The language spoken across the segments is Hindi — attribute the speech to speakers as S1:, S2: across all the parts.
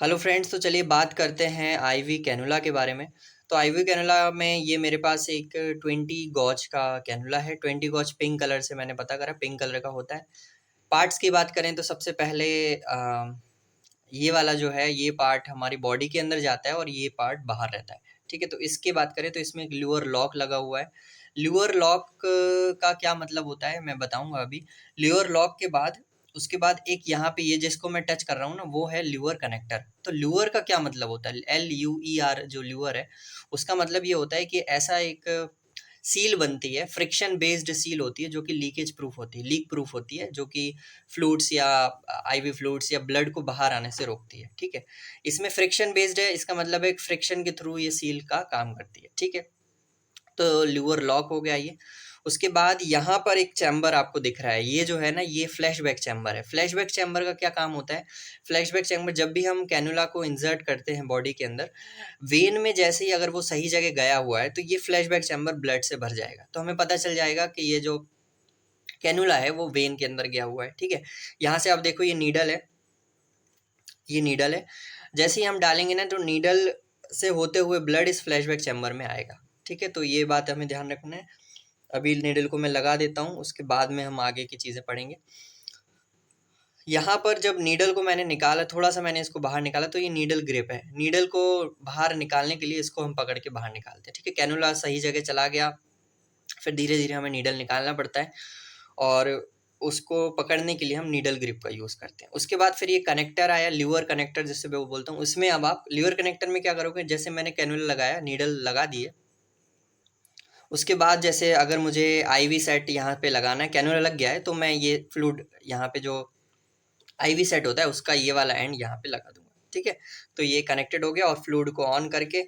S1: हेलो फ्रेंड्स, तो चलिए बात करते हैं आईवी कैनुला के बारे में। तो आईवी कैनुला में ये मेरे पास एक 20 गॉज का कैनुला है। 20 गॉज पिंक कलर से मैंने पता करा, पिंक कलर का होता है। पार्ट्स की बात करें तो सबसे पहले ये वाला जो है, ये पार्ट हमारी बॉडी के अंदर जाता है और ये पार्ट बाहर रहता है। ठीक है, तो इसकी बात करें तो इसमें एक ल्यूअर लॉक लगा हुआ है। ल्यूअर लॉक का क्या मतलब होता है मैं बताऊंगा अभी। ल्यूअर लॉक के बाद उसके बाद एक यहाँ पे ये जिसको मैं टच कर रहा हूँ ना, वो है ल्यूअर कनेक्टर। तो ल्यूअर का क्या मतलब होता है? LUER जो ल्यूअर है, उसका मतलब ये होता है कि ऐसा एक सील बनती है, फ्रिक्शन बेस्ड सील होती है, जो कि लीकेज प्रूफ होती है, लीक प्रूफ होती है, जो कि फ्लूइड्स या आईवी फ्लूइड्स या ब्लड को बाहर आने से रोकती है। ठीक है, इसमें फ्रिक्शन बेस्ड है, इसका मतलब है फ्रिक्शन के थ्रू ये सील का काम करती है। ठीक है, तो ल्यूअर लॉक हो गया ये। उसके बाद यहाँ पर एक चैम्बर आपको दिख रहा है, ये जो है ना, ये फ्लैशबैक चैम्बर है। फ्लैशबैक चैम्बर का क्या काम होता है? फ्लैशबैक चैम्बर जब भी हम कैनुला को इंसर्ट करते हैं बॉडी के अंदर, वेन में जैसे ही अगर वो सही जगह गया हुआ है तो ये फ्लैशबैक चैम्बर ब्लड से भर जाएगा, तो हमें पता चल जाएगा कि ये जो कैनुला है वो वेन के अंदर गया हुआ है। ठीक है, यहाँ से आप देखो, ये नीडल है, ये नीडल है। जैसे ही हम डालेंगे ना, तो नीडल से होते हुए ब्लड इस फ्लैशबैक चैम्बर में आएगा। ठीक है, तो ये बात हमें ध्यान रखना है। अभी नीडल को मैं लगा देता हूँ, उसके बाद में हम आगे की चीज़ें पढ़ेंगे। यहाँ पर जब नीडल को मैंने निकाला, थोड़ा सा मैंने इसको बाहर निकाला, तो ये नीडल ग्रिप है। नीडल को बाहर निकालने के लिए इसको हम पकड़ के बाहर निकालते हैं। ठीक है, कैनुला सही जगह चला गया, फिर धीरे धीरे हमें नीडल निकालना पड़ता है और उसको पकड़ने के लिए हम नीडल ग्रिप का यूज़ करते हैं। उसके बाद फिर ये कनेक्टर आया, ल्यूअर कनेक्टर जिससे मैं वो बोलता हूँ। उसमें अब आप ल्यूअर कनेक्टर में क्या करोगे, जैसे मैंने कैनुला लगाया, नीडल लगा दिए, उसके बाद जैसे अगर मुझे आईवी सेट यहाँ पे लगाना है, कैनुला लग गया है, तो मैं ये फ्लूइड यहाँ पे जो आईवी सेट होता है उसका ये वाला एंड यहाँ पे लगा दूंगा। ठीक है, तो ये कनेक्टेड हो गया और फ्लूइड को ऑन करके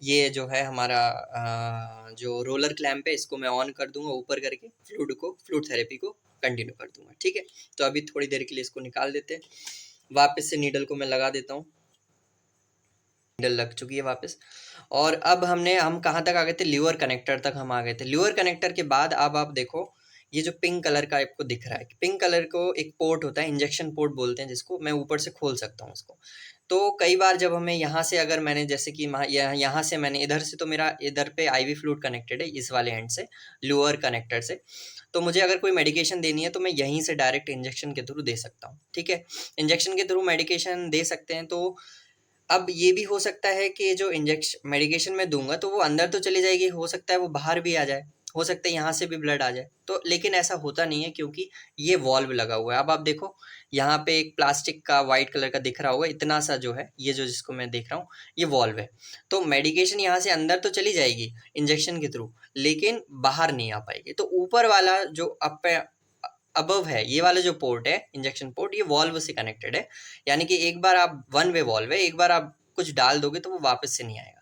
S1: ये जो है हमारा जो रोलर क्लैंप है, इसको मैं ऑन कर दूंगा ऊपर करके, फ्लूइड थेरेपी को कंटिन्यू कर दूंगा। ठीक है, तो अभी थोड़ी देर के लिए इसको निकाल देते हैं, वापस से नीडल को मैं लगा देता हूँ। नीडल लग चुकी है वापस। और अब हम कहाँ तक आ गए थे? ल्यूअर कनेक्टर तक हम आ गए थे। ल्यूअर कनेक्टर के बाद अब आप देखो, ये जो पिंक कलर का आपको दिख रहा है, पिंक कलर को एक पोर्ट होता है, इंजेक्शन पोर्ट बोलते हैं जिसको, मैं ऊपर से खोल सकता हूँ इसको। तो कई बार जब हमें यहाँ से, अगर मैंने जैसे कि यहाँ से मैंने इधर से, तो मेरा इधर पे आईवी फ्लूइड कनेक्टेड है इस वाले एंड से, ल्यूअर कनेक्टर से। तो मुझे अगर कोई मेडिकेशन देनी है तो मैं यहीं से डायरेक्ट इंजेक्शन के थ्रू दे सकता हूँ। ठीक है, इंजेक्शन के थ्रू मेडिकेशन दे सकते हैं। तो अब ये भी हो सकता है कि जो इंजेक्शन मेडिकेशन मैं दूंगा तो वो अंदर तो चली जाएगी, हो सकता है वो बाहर भी आ जाए, हो सकता है यहाँ से भी ब्लड आ जाए। तो लेकिन ऐसा होता नहीं है, क्योंकि ये वॉल्व लगा हुआ है। अब आप देखो, यहाँ पे एक प्लास्टिक का वाइट कलर का दिख रहा होगा, इतना सा जो है, ये जो जिसको मैं देख रहा हूँ, ये वॉल्व है। तो मेडिकेशन यहाँ से अंदर तो चली जाएगी इंजेक्शन के थ्रू, लेकिन बाहर नहीं आ पाएगी। तो ऊपर वाला जो अबव है, ये वाला जो पोर्ट है, इंजेक्शन पोर्ट, ये वॉल्व से कनेक्टेड है। यानी कि एक बार आप, वन वे वॉल्व है, एक बार आप कुछ डाल दोगे तो वो वापस से नहीं आएगा।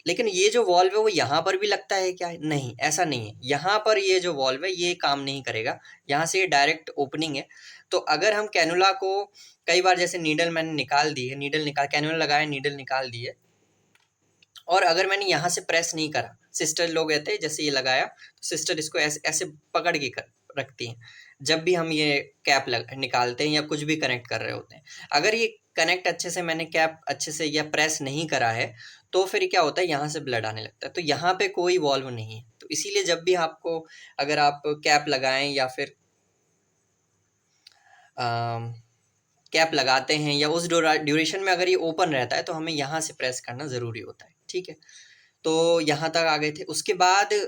S1: लेकिन ये जो वॉल्व है वो यहाँ पर भी लगता है क्या? नहीं, ऐसा नहीं है। यहाँ पर ये जो वॉल्व है ये काम नहीं करेगा, यहाँ से ये डायरेक्ट ओपनिंग है। तो अगर हम कैनुला को, कई बार जैसे नीडल मैंने निकाल दी है, नीडल निकाल, कैनुला लगाया, नीडल निकाल दी है, और अगर मैंने यहाँ से प्रेस नहीं करा, सिस्टर लोग कहते हैं जैसे ये लगाया, तो सिस्टर इसको ऐसे ऐसे पकड़ के रखती हैं जब भी हम ये कैप निकालते हैं या कुछ भी कनेक्ट कर रहे होते हैं। अगर ये कनेक्ट अच्छे से, मैंने कैप अच्छे से या प्रेस नहीं करा है, तो फिर क्या होता है, यहाँ से ब्लड आने लगता है। तो यहाँ पे कोई वॉल्व नहीं है। तो इसीलिए जब भी आपको, अगर आप कैप लगाएं या फिर कैप लगाते हैं, या उस ड्यूरेशन में अगर ये ओपन रहता है, तो हमें यहाँ से प्रेस करना ज़रूरी होता है। ठीक है, तो यहाँ तक आ गए थे। उसके बाद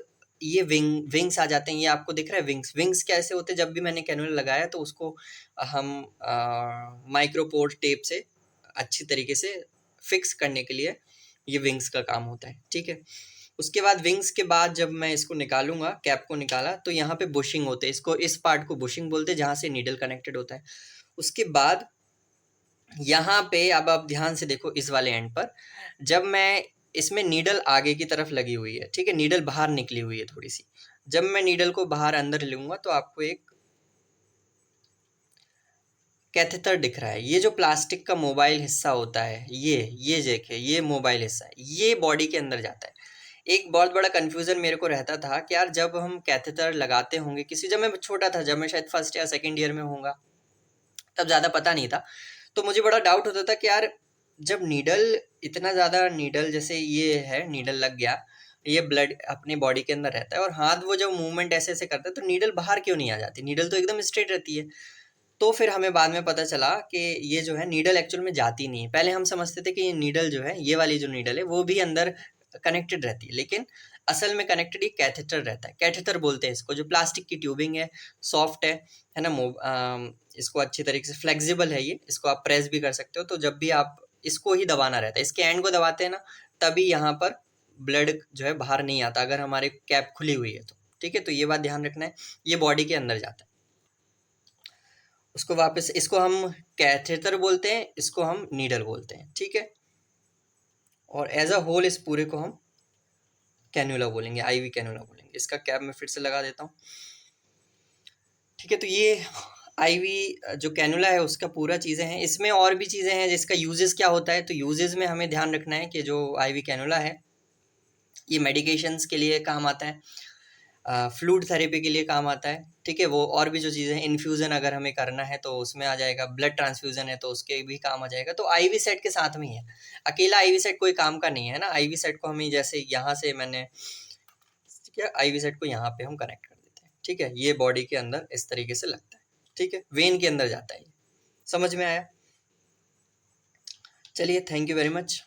S1: ये विंग्स आ जाते हैं, ये आपको दिख रहा है विंग्स। विंग्स कैसे होते हैं? जब भी मैंने कैनुला लगाया तो उसको हम माइक्रोपोर टेप से अच्छी तरीके से फिक्स करने के लिए ये विंग्स का काम होता है। ठीक है, उसके बाद विंग्स के बाद जब मैं इसको निकालूंगा, कैप को निकाला, तो यहाँ पे बुशिंग होते हैं, इसको, इस पार्ट को बुशिंग बोलते हैं, जहाँ से नीडल कनेक्टेड होता है। उसके बाद यहाँ पे अब आप ध्यान से देखो, इस वाले एंड पर जब मैं, इसमें नीडल आगे की तरफ लगी हुई है, ठीक है, नीडल बाहर निकली हुई है थोड़ी सी। जब मैं नीडल को बाहर अंदर लूंगा तो आपको एक कैथेटर दिख रहा है। ये जो प्लास्टिक का मोबाइल हिस्सा होता है, ये देखिए, ये मोबाइल हिस्सा है, ये बॉडी के अंदर जाता है। एक बहुत बड़ा कन्फ्यूजन मेरे को रहता था कि यार, जब हम कैथेटर लगाते होंगे किसी, जब मैं छोटा था, जब मैं शायद फर्स्ट या सेकेंड ईयर में होऊंगा, तब ज़्यादा पता नहीं था, तो मुझे बड़ा डाउट होता था कि यार, जब नीडल इतना ज़्यादा नीडल जैसे ये है, नीडल लग गया, ये ब्लड अपनी बॉडी के अंदर रहता है और हाथ वो जब मूवमेंट ऐसे-ऐसे करता है तो नीडल बाहर क्यों नहीं आ जाती? नीडल तो एकदम स्ट्रेट रहती है। तो फिर हमें बाद में पता चला कि ये जो है नीडल एक्चुअल में जाती नहीं है। पहले हम समझते थे कि ये नीडल जो है, ये वाली जो नीडल है वो भी अंदर कनेक्टेड रहती है, लेकिन असल में कनेक्टेड ये कैथेटर रहता है। कैथेटर बोलते हैं इसको, जो प्लास्टिक की ट्यूबिंग है, सॉफ्ट है ना, इसको अच्छी तरीके से फ्लेक्सिबल है ये, इसको आप प्रेस भी कर सकते हो। तो जब भी आप इसको ही दबाना रहता है, इसके एंड को दबाते हैं ना, तभी यहाँ पर ब्लड जो है बाहर नहीं आता, अगर हमारी कैप खुली हुई है तो। ठीक है, तो ये बात ध्यान रखना है, ये बॉडी के अंदर जाता है। उसको वापस, इसको हम कैथेटर बोलते हैं, इसको हम नीडल बोलते हैं। ठीक है, और एज अ होल इस पूरे को हम कैन्यूला बोलेंगे, आईवी कैन्यूला बोलेंगे। इसका कैप मैं फिर से लगा देता हूँ। ठीक है, तो ये आईवी जो कैन्यूला है उसका पूरा चीज़ें हैं। इसमें और भी चीज़ें हैं जिसका यूजेस क्या होता है, तो यूजेस में हमें ध्यान रखना है कि जो आईवी कैन्यूला है ये मेडिकेशंस के लिए काम आता है, फ्लूइड थेरेपी के लिए काम आता है। ठीक है, वो और भी जो चीज़ें हैं, इन्फ्यूज़न अगर हमें करना है तो उसमें आ जाएगा, ब्लड ट्रांसफ्यूज़न है तो उसके भी काम आ जाएगा। तो आईवी सेट के साथ में ही है, अकेला आईवी सेट कोई काम का नहीं है ना। आईवी सेट को हमें जैसे यहाँ से मैंने, ठीक है, आईवी सेट को यहाँ पे हम कनेक्ट कर देते हैं। ठीक है, ये बॉडी के अंदर इस तरीके से लगता है। ठीक है, वेन के अंदर जाता है ये। समझ में आया? चलिए, थैंक यू वेरी मच।